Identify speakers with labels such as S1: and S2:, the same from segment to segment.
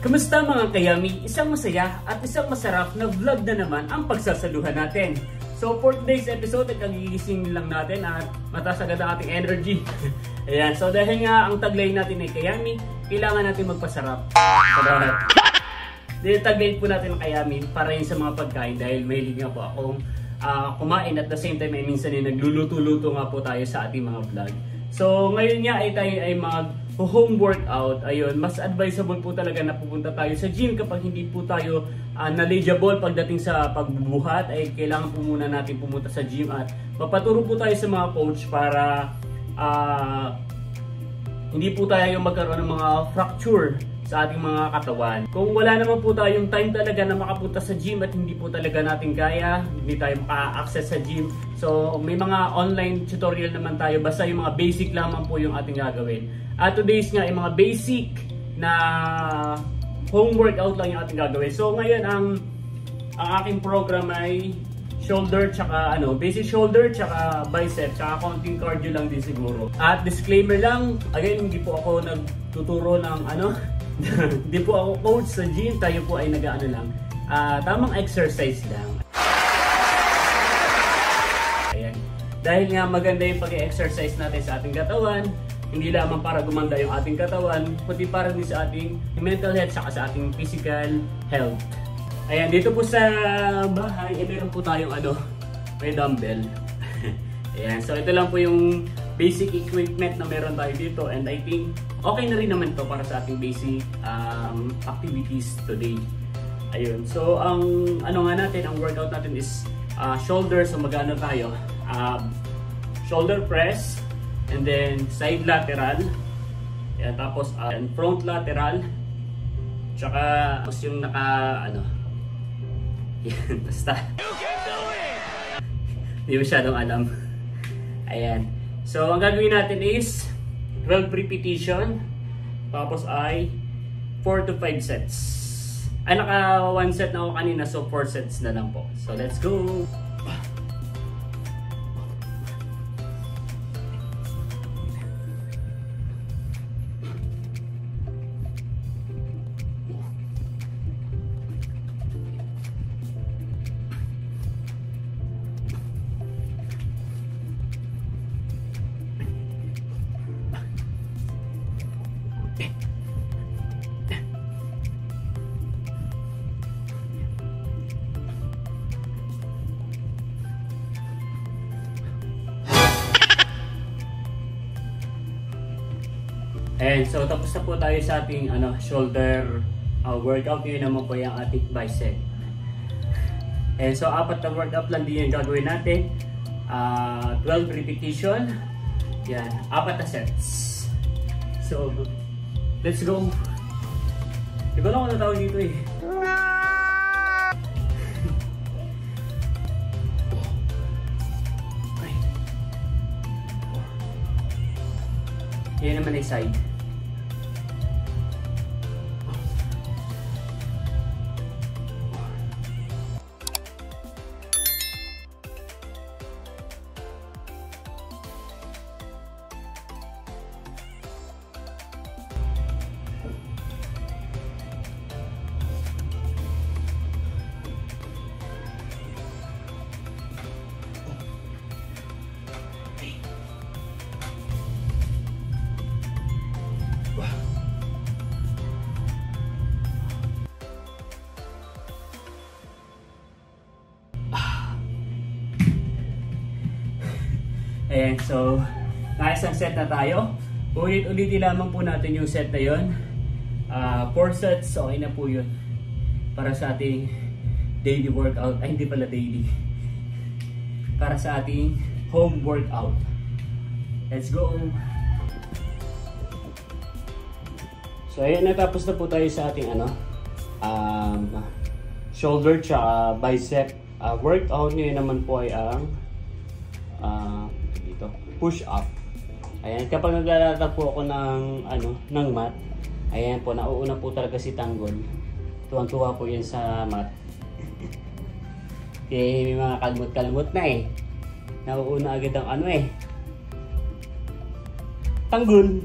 S1: Kamusta mga kayami? Isang masaya at isang masarap na vlog na naman ang pagsasaluhan natin. So for today's episode, kagigising lang natin at mataas agad ang ating energy. Ayan, so dahil nga ang taglay natin ay kayami, kailangan natin magpasarap. Salamat. Dahil taglay po natin ang kayami para yun sa mga pagkain dahil mahilig nga po akong kumain at the same time ay minsan ay nagluluto-luto nga po tayo sa ating mga vlog. So ngayon nga ay tayo ay mag-home workout. Ayun, mas advisable po talaga na pupunta tayo sa gym kapag hindi po tayo knowledgeable pagdating sa pagbubuhat. Ay kailangan po muna natin pumunta sa gym at papaturo po tayo sa mga coach para hindi po tayo magkaroon ng mga fracture sa ating mga katawan. Kung wala naman po tayong time talaga na makapunta sa gym at hindi po talaga natin kaya, hindi tayo maka-access sa gym. So may mga online tutorial naman tayo, basta yung mga basic lamang po yung ating gagawin. At today's nga ay mga basic na home workout lang yung ating gagawin. So ngayon ang aking program ay shoulder tsaka basic shoulder tsaka bicep tsaka konting cardio lang din siguro. At disclaimer lang, again hindi po ako nagtuturo ng hindi po ako coach sa gym, tayo po ay lang tamang exercise lang. Ayan. Dahil nga maganda yung pag-exercise natin sa ating katawan, hindi lamang para gumanda yung ating katawan, kundi para din sa ating mental health saka sa ating physical health. Ayan, dito po sa bahay, meron po tayong may dumbbell. Ayan, so ito lang po yung basic equipment na meron tayo dito, and I think okay na rin naman to para sa ating basic activities today. Ayun, so ang ang workout natin is shoulder. So magano tayo, shoulder press, and then side lateral, ayan, tapos front lateral, tsaka tapos yung yan, basta hindi masyadong alam. Ayan, so ang gagawin natin is 12 repetition, tapos ay 4 to 5 sets. Ay, naka 1 set na ako kanina, so 4 sets na lang po. So let's go! And so tapos na po tayo sa ating shoulder workout. Yun naman po yung ating bicep. And so 4 na workout lang din yung gagawin natin. 12 repetition. Yan, 4 na sets. So let's go. Di ba lang ako natawag dito eh. Yan naman ay side. Ayan, so nakaisang set na tayo. Ulit-ulitin lamang po natin yung set na yun. 4 sets, okay na po yun para sa ating daily workout. Ay, hindi pala daily, para sa ating home workout. Let's go! So ayan, natapos na po tayo sa ating shoulder tsaka bicep workout. Ngayon naman po ay ang push up. Ayan, kapag naglalata po ako ng mat, ayan po, nauuna po talaga si Tanggol. Tuwang-tuwa po yan sa mat. Kaya may mga kalmot-kalmot na eh. Nauuna agad ang Tanggol.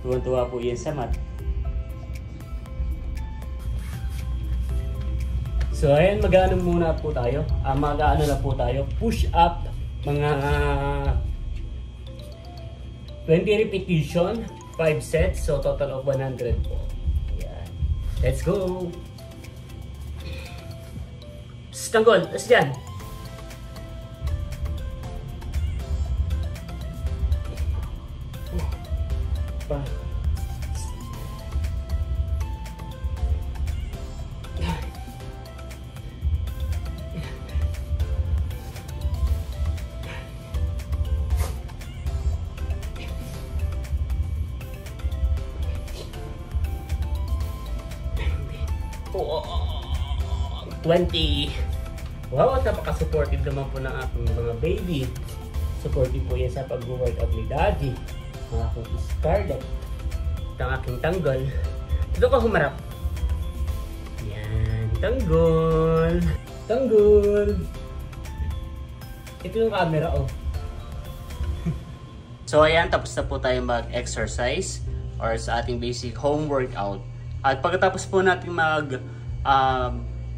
S1: Tuwang-tuwa po yan sa mat. So ayan, mag-ano muna po tayo. Mag-ano na po tayo. Push up mga 20 repetition, 5 sets, so total of 100 po. Ayan. Let's go! Tanggol, tas dyan. Pa. Oh, 20. Wow, napaka-supportive naman po ng aking mga baby. Supportive po yan sa pag-workout ni Daddy. Ang aking Scarlett. Ang aking tanggol. Dito ka humarap. Yan. Tanggol. Tanggol. Ito yung camera, oh. So ayan, tapos na po tayo mag-exercise or sa ating basic home workout. At pagkatapos po natin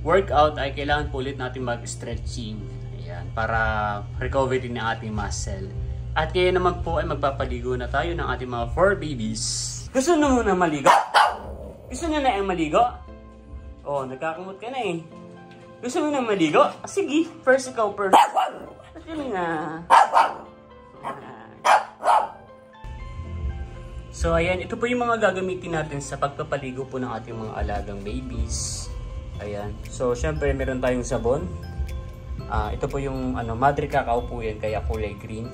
S1: workout ay kailangan po ulit natin mag-stretching. Ayan, para recovery ng ating muscle. At ngayon naman po ay magpapaligo na tayo ng ating mga 4 babies. Gusto nyo muna maligo? Gusto nyo na yung maligo? Oh, nagkakamot ka na eh. Gusto mo na maligo? Sige, first ikaw first. At yun nga. So ayan, ito po yung mga gagamitin natin sa pagpapaligo po ng ating mga alagang babies. Ayan. So syempre meron tayong sabon. Ito po yung Madre Cacao po yan, kaya kulay green.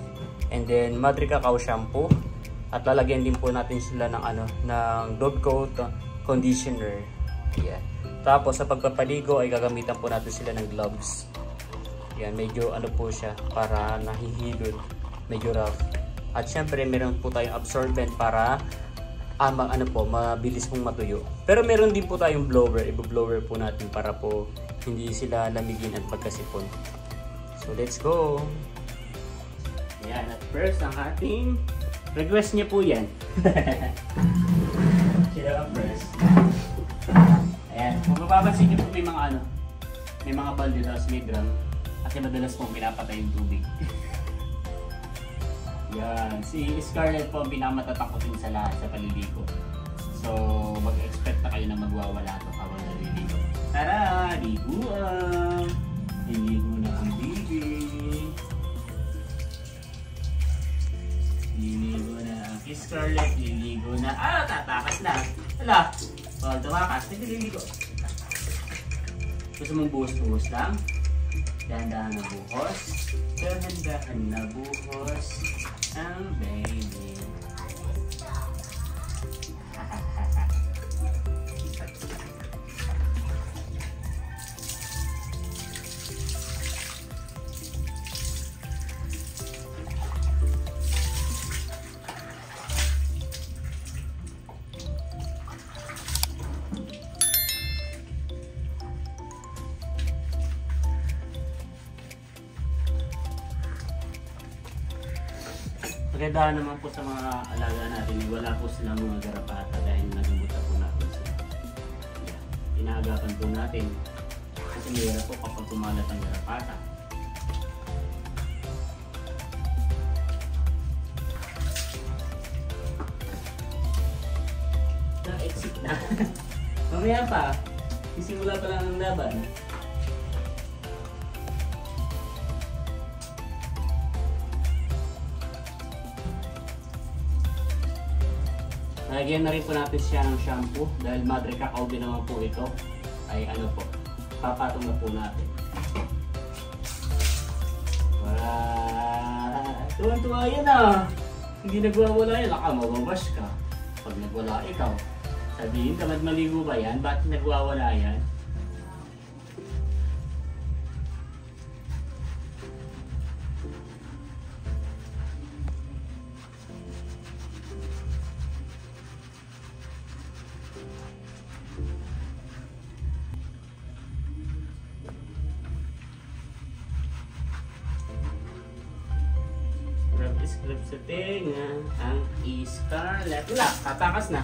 S1: And then Madre Cacao shampoo. At lalagyan din po natin sila ng ng dog coat conditioner. Ayan. Tapos sa pagpapaligo ay gagamitan po natin sila ng gloves. Ayan, medyo po siya para nahihilod, medyo rough. At syempre meron po tayong absorbent para mabilis pong matuyo. Pero meron din po tayong blower, i-blower po natin para po hindi sila lamigin at pagkasipon. So let's go! Ayan, at first ang ating request niya po yan. Sila ang first. Ayan, kung mapapansin niyo po may mga balde tapos may drum. Kasi madalas pong pinapatay yung tubig. Yan, si Scarlett po ang pinakamatatakot sa lahat sa paliligo. So, mag-expect na kayo na magwawala ito habang naliligo. Tara, liguan! Liligo na ang baby. Liligo na ang Scarlett. Liligo na. Tatakas na. Hala, huwag tumakas. Liligo. Gusto mong buhos-buhos lang? Dahan-dahan na buhos. Dahan-dahan na buhos. Ang baby. Maganda naman po sa mga alaga natin, wala po silang mga garapata dahil nagamutan po natin sila. Inaagapan po natin kasi mayroon po kapag kumalat ang garapata. Na-exit na. Mamaya pa, isimula pa lang ang laban. Lagyan na rin po natin siya ng shampoo dahil Madre Cacao din naman po ito. Ay papatong na po natin. Tuwan-tuwa yan ah! Hindi nagwawala yan, mababash ka. Pag nagwala ikaw, sabihin tamad maligo ba yan? Bakit nagwawala yan? Scrub sa tenga ang Scarlett. Wala, tatakas na.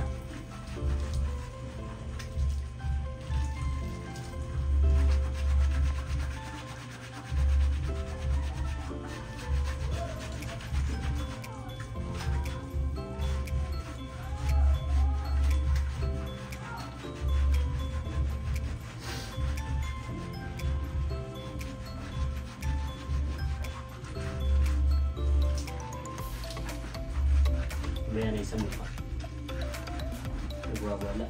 S1: yan ay sa mukha. Nagwawala.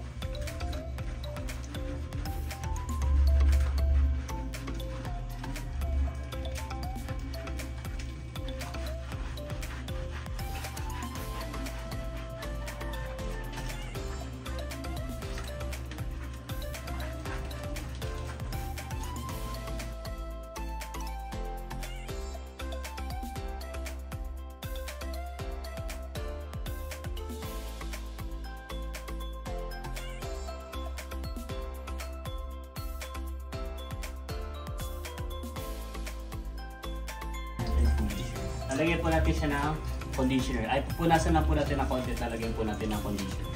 S1: Lalagyan po natin siya ng conditioner. Ay, pupunasan na po natin ng konti. Lalagyan po natin ng conditioner.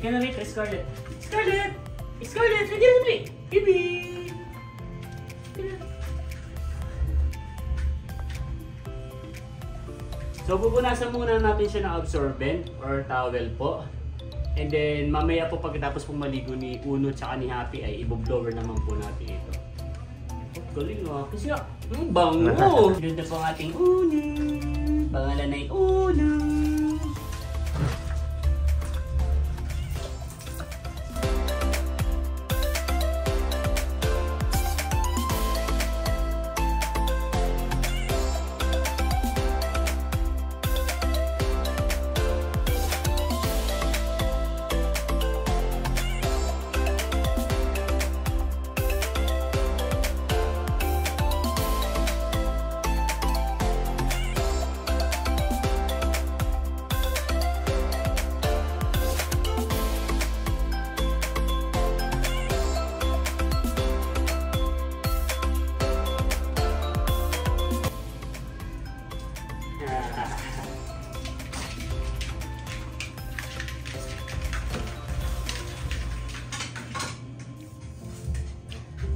S1: Ikaw na rin, Scarlett. Scarlett! Scarlett, nandiyan na rin! Bibi! So, pupunasan muna natin siya ng absorbent or towel po. And then, mamaya po pagkatapos pong maligo ni Uno tsaka ni Happy ay i-blower naman po natin ito. Galing ah. Kasi bango! Ganda po ang ating Uno. Pangalan ay Uno.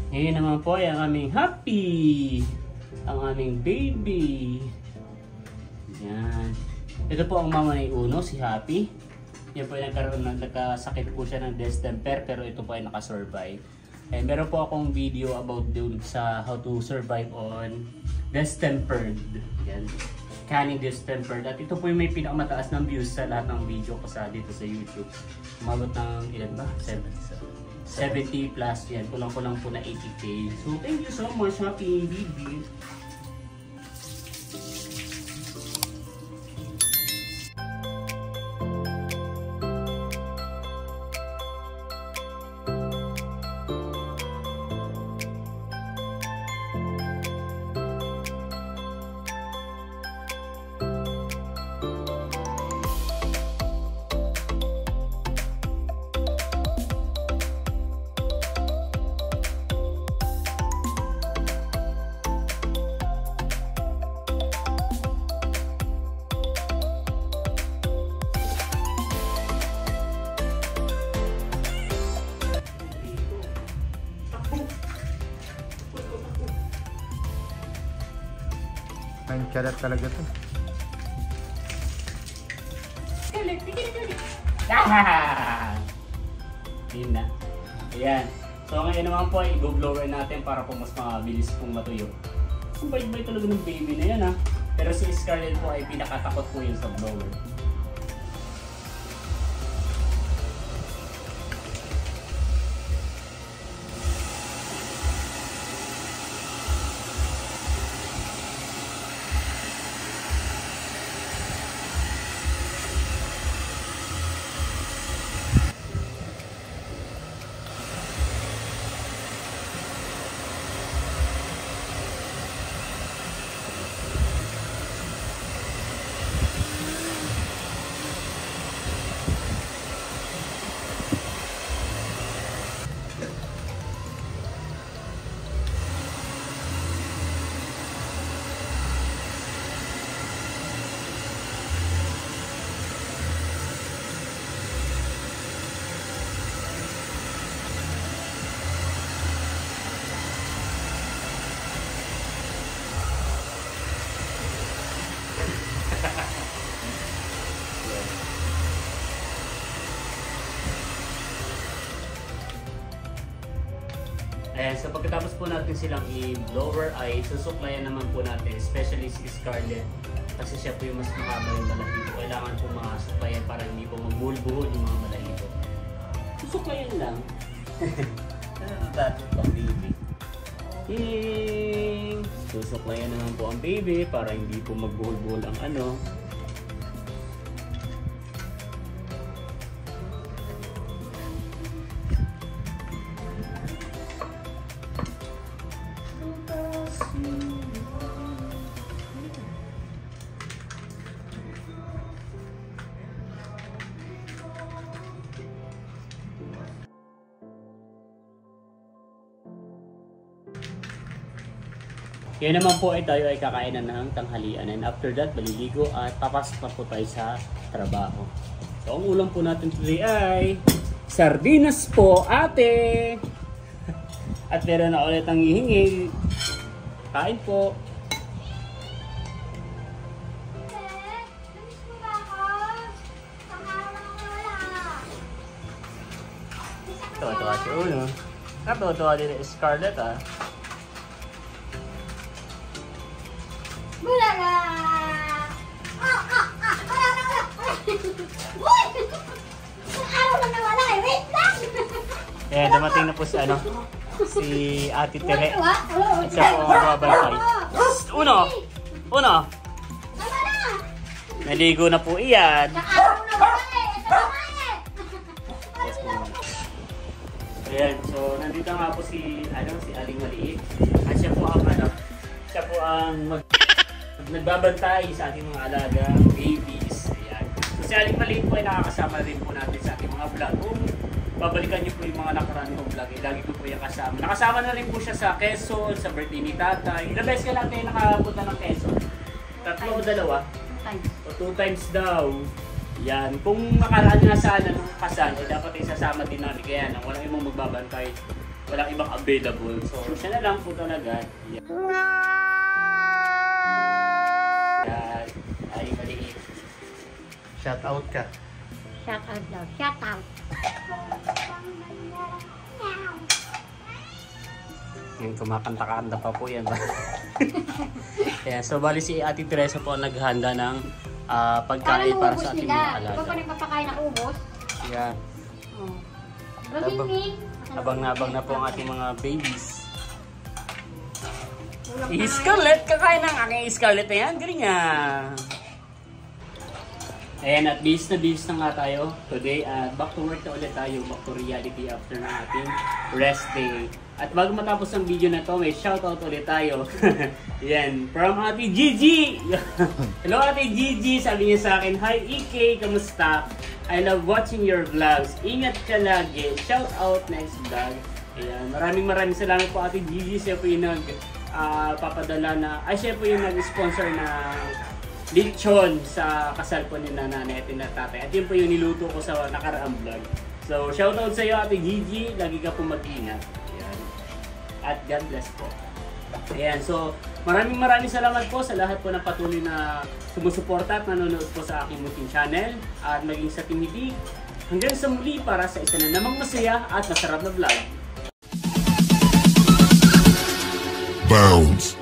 S1: Ngayon naman po ay ang aming Happy, ang aming baby. Yan. Ito po ang mama ni Uno, si Happy. Yan po ay nagkasakit po siya ng distemper pero ito po ay nakasurvive. And meron po akong video about dun sa how to survive on distempered. Yan. Canny distempered. At ito po yung may pinakamataas ng views sa lahat ng video ko sa dito sa YouTube. Umabot ng ilan ba? 70 plus yan. Kulang-kulang po na 80k. So, thank you so much, Happy baby.
S2: Ang kalat talaga to.
S1: Yun na. Ayan. So ngayon naman po ay i-blower natin para po mas mabilis pong matuyo. Ang bait-bait talaga ng baby na yan ha. Pero si Scarlett po ay pinakatakot po yun sa blower. Ayan, so pagkatapos po natin silang i-blower ay susuklayan naman po natin, especially si Scarlett. Kasi siya po yung mas mahaba yung balahibo. Kailangan po makasuklayan para hindi po magbuhol-buhol yung mga balahibo. Susuklayan lang. Ano ba ito pang baby? Susuklayan naman po ang baby para hindi po magbuhol-buhol ang ano. Yan naman po ay tayo ay kakain na ng tanghalian, and after that maliligo at papasok na po tayo sa trabaho. So ang ulam po natin today ay sardinas po, ate! At meron na ulit ang hihingi. Kain po. Tuwa-tuwa si Uno. Natuwa-tuwa din si Scarlett ah.
S3: Bulaga! Uy! Isang araw lang nawala eh. Wait lang!
S1: Eh, dumating na po si ano, si Ate Tere.
S3: At
S1: At siya po ang babantay. Uno! Uno!
S3: Tama na!
S1: Naligo na po iyan.
S3: Isang araw nawala eh. Ito na eh.
S1: Ayan, so nandito nga po si, ano, si Aling Maliit. At siya po ang ano, siya po ang nagbabantay sa ating mga alaga, babies. Ayan. So si Aling Maliit po ay nakakasama rin po natin sa ating mga vlog. Kung babalikan niyo po yung mga nakaraan kong vlog, lagi ko po yung kasama. Nakasama na rin po siya sa Quezon, sa birthday ni Tatay. Ilang beses ka lang tayo nakapunta ng Quezon? 3 o 2? O 2 times daw. Yan. Kung nakaraan nga sana nung kasal, eh, dapat ay sasama din namin. Kaya nang walang ibang magbabantay, walang ibang available. So siya na lang po talaga. Yan. Yan. Ay, maliit.
S2: Shout out ka.
S3: Shout out daw. Shout out.
S1: Yan, kumakanta-kanta pa po yan. Kaya, so bali si Ate Teresa po ang naghanda ng pagkain para sa ating mga alaga.
S3: Ikaw pa nagpapakain na ubos.
S1: Yan.
S3: Rohingning.
S1: Abang na po ang ating mga babies. Scarlett! Kakain ng aking Scarlett na yan. Galing nga! Ayan, at bis na nga tayo today. At back to work na ulit tayo. Back to reality after na ating rest day. At bago matapos ang video na to, may shoutout ulit tayo. Yan, from Ate Gigi! Hello Ate Gigi! Sabi niya sa akin, hi EK! Kamusta? I love watching your vlogs. Ingat ka lagi. Shoutout next vlog. Ayan, maraming salamat po Ate Gigi. Siya po yung papadala na, siya po yung nag-sponsor na lechon sa kasal po ni nanay at tatay. At yun po yung niluto ko sa nakaraang vlog. So, shoutout sa iyo Ate Gigi. Lagi ka po mag-ingat. Ayan. At God bless po. Ayan, so maraming salamat po sa lahat po ng patuloy na sumusuporta at nanonood po sa aking munting channel at maging sa Team Hitik. Hanggang sa muli para sa isa na namang masaya at masarap na vlog.
S4: Bounce.